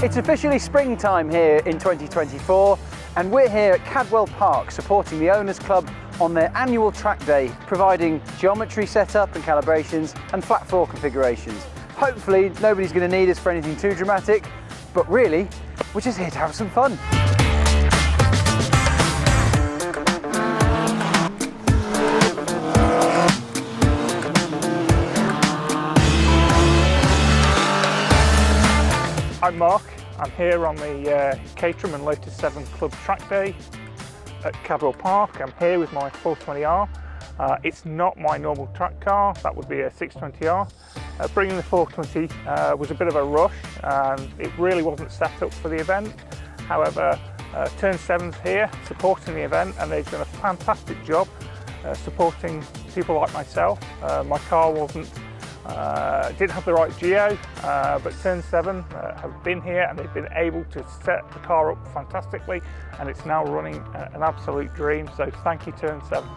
It's officially springtime here in 2024 and we're here at Cadwell Park supporting the Owners Club on their annual track day, providing geometry setup and calibrations and flat floor configurations. Hopefully nobody's going to need us for anything too dramatic, but really we're just here to have some fun. I'm Mark. I'm here on the Caterham Lotus 7 Club track day at Cadwell Park. I'm here with my 420R. It's not my normal track car, that would be a 620R. Bringing the 420 was a bit of a rush and it really wasn't set up for the event. However, Turn 7's here supporting the event and they've done a fantastic job supporting people like myself. My car didn't have the right geo, but Turn 7 have been here and they've been able to set the car up fantastically and it's now running an absolute dream, so thank you Turn 7.